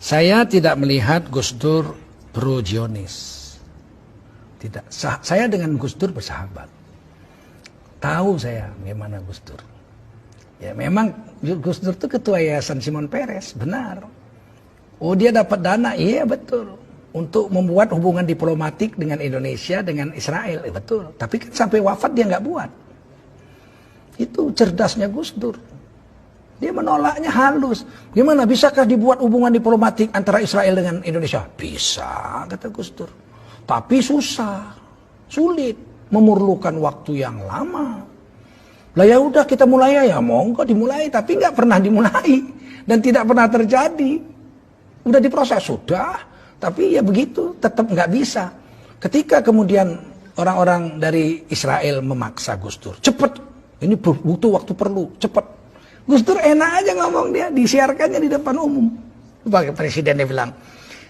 Saya tidak melihat Gus Dur pro-Zionis. Tidak. Saya dengan Gus Dur bersahabat. Tahu saya gimana Gus Dur. Ya memang Gus Dur itu ketua Yayasan Shimon Peres, benar. Oh dia dapat dana, iya betul. Untuk membuat hubungan diplomatik dengan Indonesia, dengan Israel, betul. Tapi kan sampai wafat dia nggak buat. Itu cerdasnya Gus Dur. Dia menolaknya halus. Gimana bisakah dibuat hubungan diplomatik antara Israel dengan Indonesia? Bisa, kata Gus Dur. Tapi susah, sulit, memerlukan waktu yang lama. Lah ya udah kita mulai ya, monggo dimulai, tapi nggak pernah dimulai dan tidak pernah terjadi. Udah diproses sudah, tapi ya begitu, tetap nggak bisa. Ketika kemudian orang-orang dari Israel memaksa Gus Dur, cepet, ini butuh waktu perlu, cepet. Gus Dur enak aja ngomong dia, disiarkannya di depan umum. Sebagai presiden dia bilang,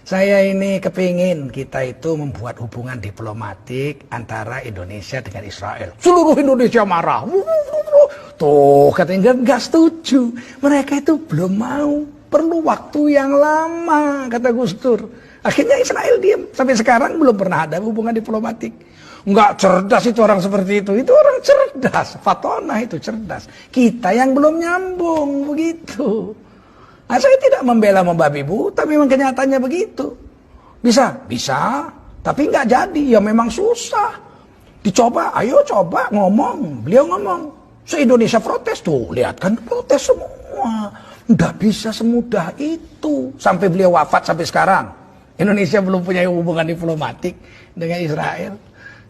saya ini kepingin kita itu membuat hubungan diplomatik antara Indonesia dengan Israel. Seluruh Indonesia marah. Tuh katanya nggak setuju. Mereka itu belum mau, perlu waktu yang lama, kata Gus Dur. Akhirnya Israel diam. Sampai sekarang belum pernah ada hubungan diplomatik. Enggak cerdas itu orang seperti itu orang cerdas. Fatona itu cerdas. Kita yang belum nyambung begitu. Nah, saya tidak membela membabi buta, memang kenyataannya begitu. Bisa? Bisa. Tapi nggak jadi, ya memang susah. Dicoba, ayo coba ngomong. Beliau ngomong. Se-Indonesia protes tuh, lihat kan protes semua. Nggak bisa semudah itu. Sampai beliau wafat sampai sekarang. Indonesia belum punya hubungan diplomatik dengan Israel.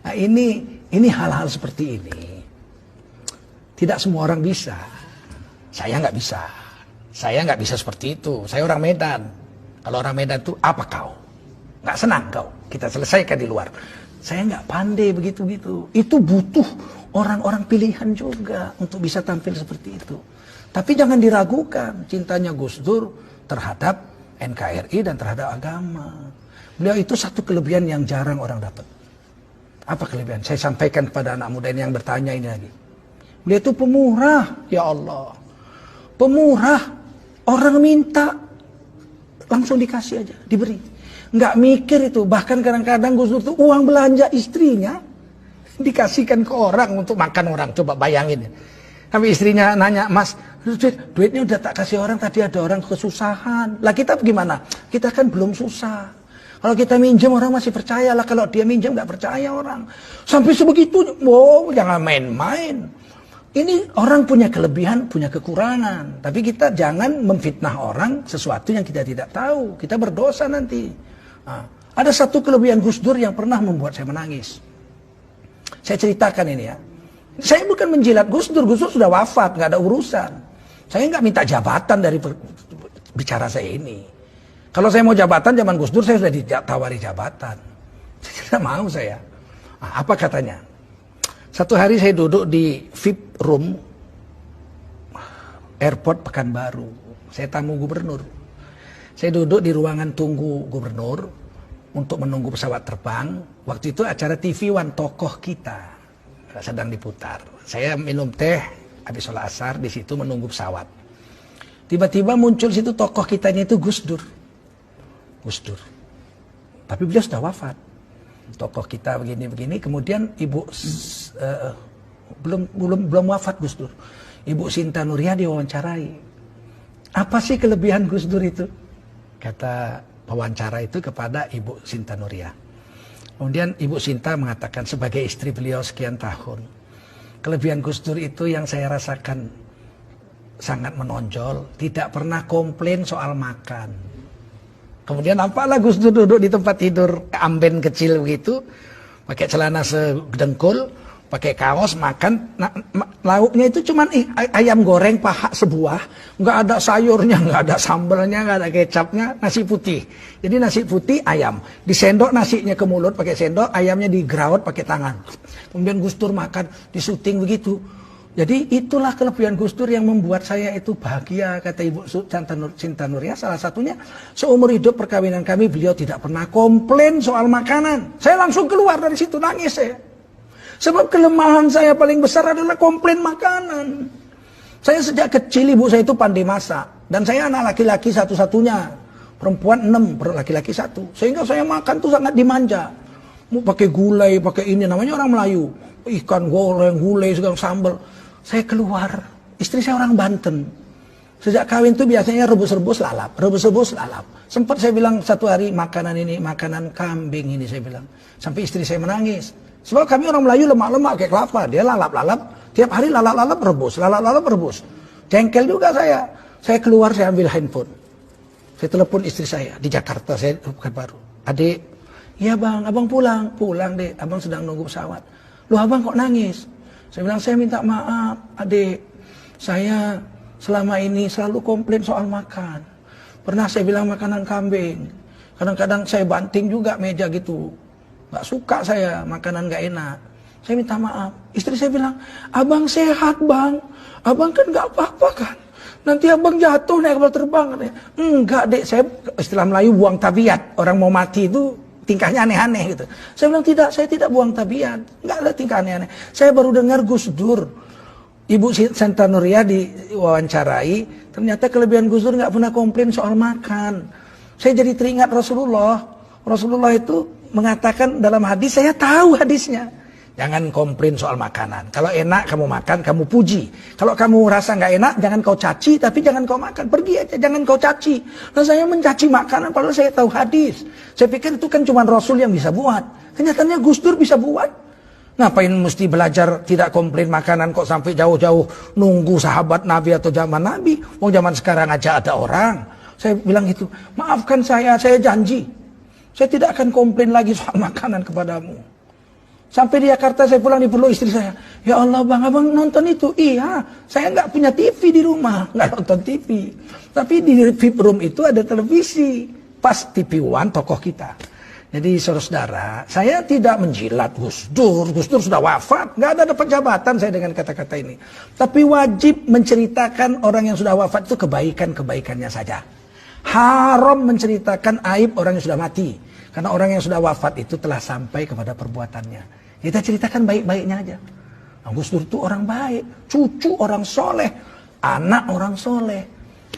Nah ini hal-hal seperti ini. Tidak semua orang bisa. Saya nggak bisa. Saya nggak bisa seperti itu. Saya orang Medan. Kalau orang Medan itu apa kau? Nggak senang kau? Kita selesaikan di luar. Saya nggak pandai begitu-gitu. Itu butuh orang-orang pilihan juga untuk bisa tampil seperti itu. Tapi jangan diragukan cintanya Gus Dur terhadap NKRI dan terhadap agama. Beliau itu satu kelebihan yang jarang orang dapat. Apa kelebihan? Saya sampaikan kepada anak muda ini yang bertanya ini lagi. Beliau itu pemurah, ya Allah. Pemurah. Orang minta, langsung dikasih aja, diberi. Nggak mikir itu. Bahkan kadang-kadang Gus Dur itu uang belanja istrinya dikasihkan ke orang untuk makan orang. Coba bayangin. Tapi istrinya nanya, Mas, duitnya udah tak kasih orang, tadi ada orang kesusahan. Lah kita gimana? Kita kan belum susah. Kalau kita minjem orang masih percaya lah, kalau dia minjem nggak percaya orang. Sampai sebegitunya, wow, jangan main-main. Ini orang punya kelebihan, punya kekurangan. Tapi kita jangan memfitnah orang sesuatu yang kita tidak tahu. Kita berdosa nanti. Nah, ada satu kelebihan Gus Dur yang pernah membuat saya menangis. Saya ceritakan ini ya. Saya bukan menjilat Gus Dur sudah wafat, nggak ada urusan. Saya nggak minta jabatan dari bicara saya ini. Kalau saya mau jabatan zaman Gus Dur saya sudah ditawari jabatan. Tidak mau saya. Nah, apa katanya? Satu hari saya duduk di VIP room airport Pekanbaru. Saya tamu gubernur. Saya duduk di ruangan tunggu gubernur untuk menunggu pesawat terbang. Waktu itu acara TV One tokoh kita sedang diputar. Saya minum teh habis sholat asar di situ menunggu pesawat. Tiba-tiba muncul situ tokoh kitanya itu Gus Dur. Gus Dur. Tapi beliau sudah wafat. Tokoh kita begini-begini. Kemudian ibu belum wafat Gus Dur. Ibu Sinta Nuria diwawancarai. Apa sih kelebihan Gus Dur itu? Kata pewawancara itu kepada Ibu Sinta Nuria. Kemudian Ibu Sinta mengatakan sebagai istri beliau sekian tahun. Kelebihan Gus Dur itu yang saya rasakan sangat menonjol. Tidak pernah komplain soal makan. Kemudian nampaklah Gus Dur duduk di tempat tidur amben kecil begitu, pakai celana sedengkul, pakai kaos, makan. Nah, lauknya itu cuman ayam goreng paha sebuah, nggak ada sayurnya, nggak ada sambalnya, nggak ada kecapnya, nasi putih. Jadi nasi putih ayam, disendok nasinya ke mulut pakai sendok, ayamnya digraut pakai tangan. Kemudian Gus Dur makan, disuting begitu. Jadi itulah kelebihan Gus Dur yang membuat saya itu bahagia, kata Ibu Sinta Nuria. Salah satunya seumur hidup perkawinan kami beliau tidak pernah komplain soal makanan. Saya langsung keluar dari situ nangis saya. Sebab kelemahan saya paling besar adalah komplain makanan. Saya sejak kecil ibu saya itu pandai masak dan saya anak laki-laki satu-satunya. perempuan 6, laki-laki 1. Sehingga saya makan tuh sangat dimanja. Mau pakai gulai, pakai ini, namanya orang Melayu. Ikan goreng, gulai, segala sambal. Saya keluar, istri saya orang Banten. Sejak kawin tuh biasanya rebus-rebus lalap, rebus-rebus lalap. Sempat saya bilang satu hari makanan ini, makanan kambing ini saya bilang. Sampai istri saya menangis. Sebab kami orang Melayu lemak-lemak kayak kelapa. Dia lalap-lalap, tiap hari lalap-lalap rebus, lalap-lalap rebus. Jengkel juga saya. Saya keluar, saya ambil handphone. Saya telepon istri saya di Jakarta, saya bukan baru. Adik, iya bang, abang pulang. Pulang dek, abang sedang nunggu pesawat. Loh abang kok nangis? Saya bilang, saya minta maaf adik. Saya selama ini selalu komplain soal makan. Pernah saya bilang makanan kambing. Kadang-kadang saya banting juga meja gitu. Gak suka saya makanan gak enak. Saya minta maaf. Istri saya bilang, abang sehat bang. Abang kan gak apa-apa kan. Nanti abang jatuh naik kapal terbang. Enggak dek, saya istilah Melayu buang tabiat. Orang mau mati itu tingkahnya aneh-aneh gitu. Saya bilang tidak, saya tidak buang tabiat. Enggak ada tingkah aneh-aneh. Saya baru dengar Gus Dur. Ibu Santa Nuria diwawancarai, ternyata kelebihan Gus Dur nggak pernah komplain soal makan. Saya jadi teringat Rasulullah. Rasulullah itu mengatakan dalam hadis, saya tahu hadisnya. Jangan komplain soal makanan. Kalau enak kamu makan, kamu puji. Kalau kamu rasa nggak enak, jangan kau caci, tapi jangan kau makan. Pergi aja, jangan kau caci. Nah saya mencaci makanan, padahal saya tahu hadis. Saya pikir itu kan cuma Rasul yang bisa buat. Kenyataannya Gus Dur bisa buat. Ngapain mesti belajar tidak komplain makanan kok sampai jauh-jauh nunggu sahabat Nabi atau zaman Nabi. Mau zaman sekarang aja ada orang. Saya bilang gitu, maafkan saya janji. Saya tidak akan komplain lagi soal makanan kepadamu. Sampai di Jakarta saya pulang dipeluk istri saya. Ya Allah bang, abang nonton itu? Iya, saya nggak punya TV di rumah, nggak nonton TV. Tapi di VIP room itu ada televisi. Pas TV One tokoh kita. Jadi saudara, saya tidak menjilat Gus Dur. Gus Dur sudah wafat, nggak ada dapat jabatan saya dengan kata-kata ini. Tapi wajib menceritakan orang yang sudah wafat itu kebaikan-kebaikannya saja. Haram menceritakan aib orang yang sudah mati. Karena orang yang sudah wafat itu telah sampai kepada perbuatannya. Kita ceritakan baik-baiknya aja. Nah, Gus Dur itu orang baik, cucu orang soleh, anak orang soleh.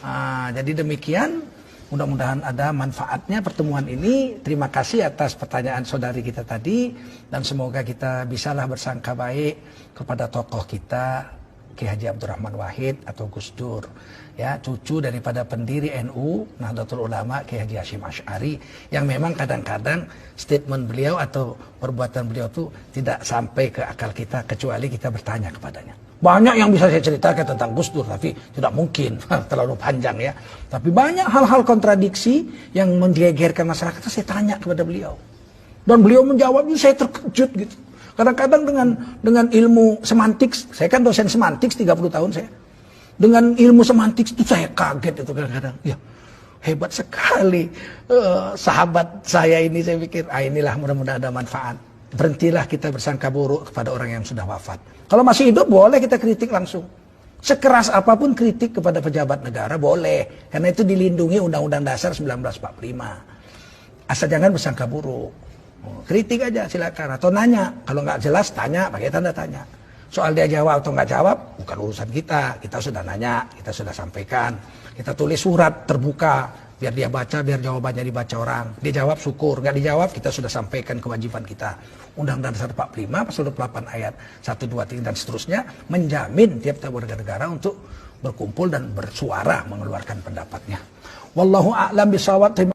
Nah, jadi demikian, mudah-mudahan ada manfaatnya pertemuan ini. Terima kasih atas pertanyaan saudari kita tadi. Dan semoga kita bisalah bersangka baik kepada tokoh kita, Kiai Haji Abdurrahman Wahid atau Gus Dur, ya, cucu daripada pendiri NU Nahdlatul Ulama Kiai Haji Hasyim Asy'ari, yang memang kadang-kadang statement beliau atau perbuatan beliau itu tidak sampai ke akal kita kecuali kita bertanya kepadanya. Banyak yang bisa saya ceritakan tentang Gus Dur, tapi tidak mungkin, terlalu panjang ya. Tapi banyak hal-hal kontradiksi yang menggegerkan masyarakat, saya tanya kepada beliau. Dan beliau menjawabnya, saya terkejut gitu. Kadang-kadang dengan ilmu semantik, saya kan dosen semantik 30 tahun saya. Dengan ilmu semantik itu saya kaget itu kadang-kadang. Ya, hebat sekali sahabat saya ini, saya pikir, inilah mudah-mudahan ada manfaat. Berhentilah kita bersangka buruk kepada orang yang sudah wafat. Kalau masih hidup boleh kita kritik langsung. Sekeras apapun kritik kepada pejabat negara boleh. Karena itu dilindungi Undang-Undang Dasar 1945. Asal jangan bersangka buruk. Kritik aja silakan, atau nanya. Kalau nggak jelas tanya pakai tanda tanya. Soal dia jawab atau nggak jawab bukan urusan kita. Kita sudah nanya, kita sudah sampaikan. Kita tulis surat terbuka biar dia baca, biar jawabannya dibaca orang. Dia jawab syukur, nggak dijawab kita sudah sampaikan kewajiban kita. Undang-Undang Dasar 45 pasal 28 ayat 1, 2, 3 dan seterusnya menjamin tiap-tiap warga negara untuk berkumpul dan bersuara mengeluarkan pendapatnya. Wallahu a'lam bishawab.